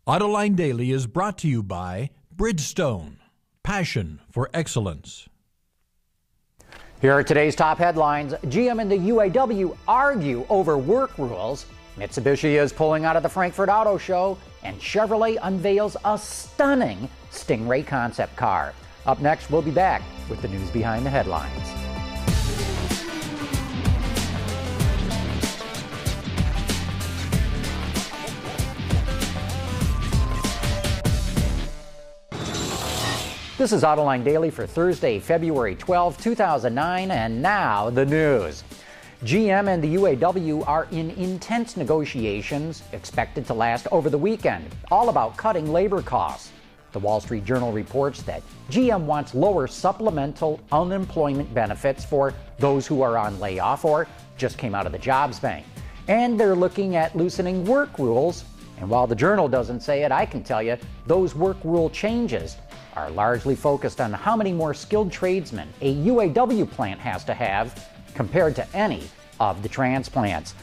Autoline Daily is brought to you by Bridgestone, passion for excellence. Here are today's top headlines. GM and the UAW argue over work rules. Mitsubishi is pulling out of the Frankfurt Auto Show, and Chevrolet unveils a stunning Stingray concept car. Up next, we'll be back with the news behind the headlines. This is Autoline Daily for Thursday, February 12, 2009, and now the news. GM and the UAW are in intense negotiations expected to last over the weekend, all about cutting labor costs. The Wall Street Journal reports that GM wants lower supplemental unemployment benefits for those who are on layoff or just came out of the jobs bank. And they're looking at loosening work rules. And while the Journal doesn't say it, I can tell you those work rule changes are largely focused on how many more skilled tradesmen a UAW plant has to have compared to any of the transplants.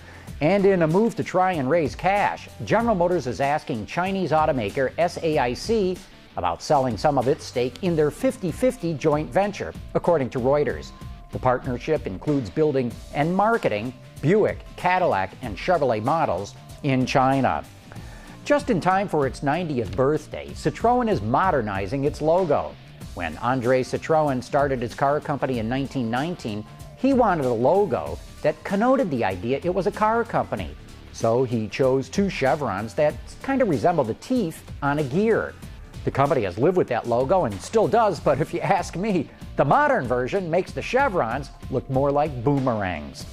And in a move to try and raise cash, General Motors is asking Chinese automaker SAIC about selling some of its stake in their 50-50 joint venture, according to Reuters. The partnership includes building and marketing Buick, Cadillac, and Chevrolet models in China. Just in time for its 90th birthday, CITROEN is modernizing its logo. When André Citroën started his car company in 1919, he wanted a logo that connoted the idea it was a car company. So he chose two chevrons that kind of resemble the teeth on a gear. The company has lived with that logo and still does, but if you ask me, the modern version makes the chevrons look more like boomerangs.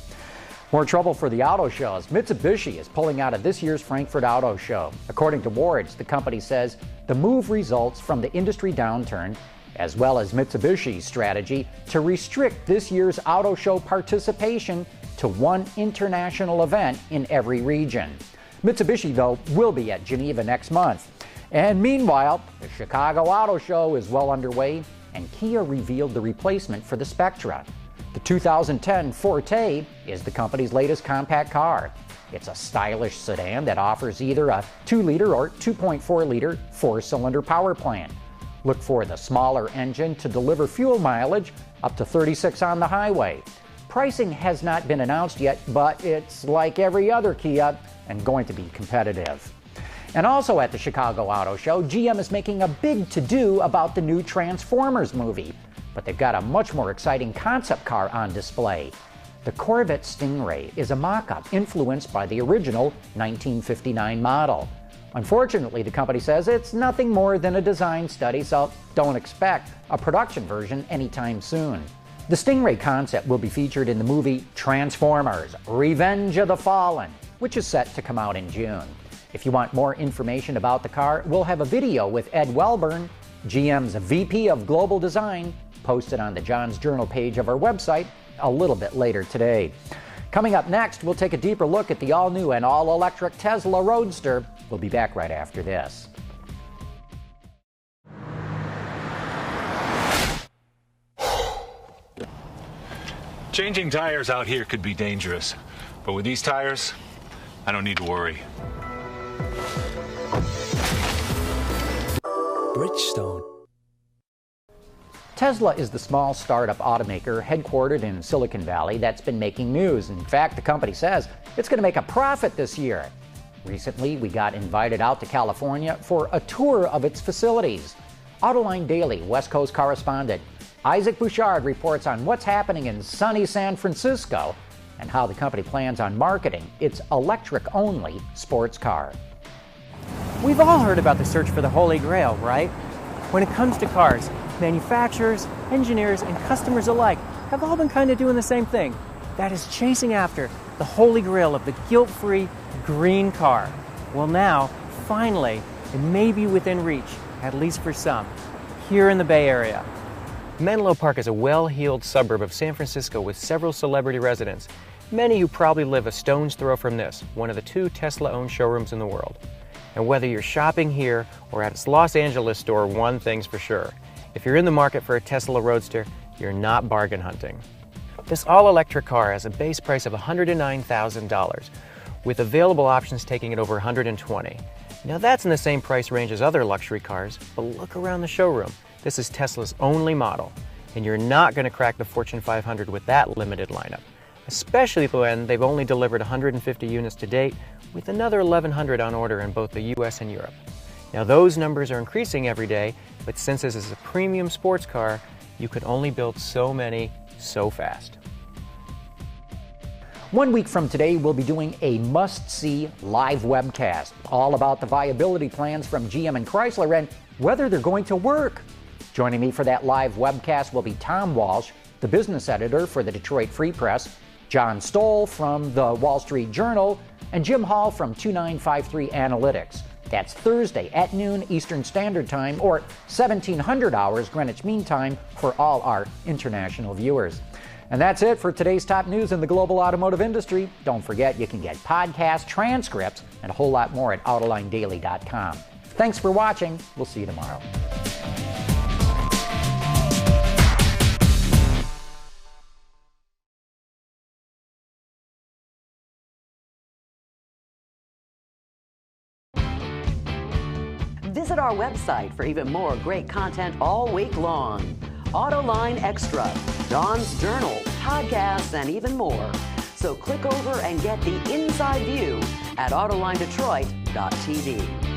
More trouble for the auto shows. Mitsubishi is pulling out of this year's Frankfurt Auto Show. According to Wards, the company says the move results from the industry downturn, as well as Mitsubishi's strategy to restrict this year's auto show participation to one international event in every region. Mitsubishi, though, will be at Geneva next month. And meanwhile, the Chicago Auto Show is well underway, and Kia revealed the replacement for the Spectra. The 2010 Forte is the company's latest compact car. It's a stylish sedan that offers either a 2-liter or 2.4-liter four-cylinder power plant. Look for the smaller engine to deliver fuel mileage up to 36 on the highway. Pricing has not been announced yet, but it's like every other Kia and going to be competitive. And also at the Chicago Auto Show, GM is making a big to-do about the new Transformers movie. But they've got a much more exciting concept car on display. The Corvette Stingray is a mock-up influenced by the original 1959 model. Unfortunately, the company says it's nothing more than a design study, so don't expect a production version anytime soon. The Stingray concept will be featured in the movie Transformers: Revenge of the Fallen, which is set to come out in June. If you want more information about the car, we'll have a video with Ed Welburn, GM's VP of Global Design, posted on the John's Journal page of our website a little bit later today. Coming up next, we'll take a deeper look at the all-new and all-electric Tesla Roadster. We'll be back right after this. Changing tires out here could be dangerous, but with these tires, I don't need to worry. Bridgestone. Tesla is the small startup automaker headquartered in Silicon Valley that's been making news. In fact, the company says it's going to make a profit this year. Recently, we got invited out to California for a tour of its facilities. Autoline Daily West Coast correspondent Isaac Bouchard reports on what's happening in sunny San Francisco and how the company plans on marketing its electric-only sports car. We've all heard about the search for the Holy Grail, right? When it comes to cars, manufacturers, engineers, and customers alike have all been kind of doing the same thing. That is chasing after the Holy Grail of the guilt-free green car. Well now, finally, it may be within reach, at least for some, here in the Bay Area. Menlo Park is a well-heeled suburb of San Francisco with several celebrity residents, many who probably live a stone's throw from this, one of the 2 Tesla-owned showrooms in the world. And whether you're shopping here or at its Los Angeles store, one thing's for sure. If you're in the market for a Tesla Roadster, you're not bargain hunting. This all-electric car has a base price of $109,000, with available options taking it over $120,000. Now that's in the same price range as other luxury cars, but look around the showroom. This is Tesla's only model, and you're not going to crack the Fortune 500 with that limited lineup, especially when they've only delivered 150 units to date, with another 1,100 on order in both the US and Europe. Now those numbers are increasing every day, but since this is a premium sports car, you could only build so many so fast. 1 week from today, we'll be doing a must-see live webcast, all about the viability plans from GM and Chrysler and whether they're going to work. Joining me for that live webcast will be Tom Walsh, the business editor for the Detroit Free Press, John Stoll from the Wall Street Journal, and Jim Hall from 2953 Analytics. That's Thursday at noon Eastern Standard Time or 1700 hours Greenwich Mean Time for all our international viewers. And that's it for today's top news in the global automotive industry. Don't forget you can get podcasts, transcripts, and a whole lot more at AutolineDaily.com. Thanks for watching. We'll see you tomorrow. Visit our website for even more great content all week long. Autoline Extra, Don's Journal, podcasts, and even more. So click over and get the inside view at AutolineDetroit.tv.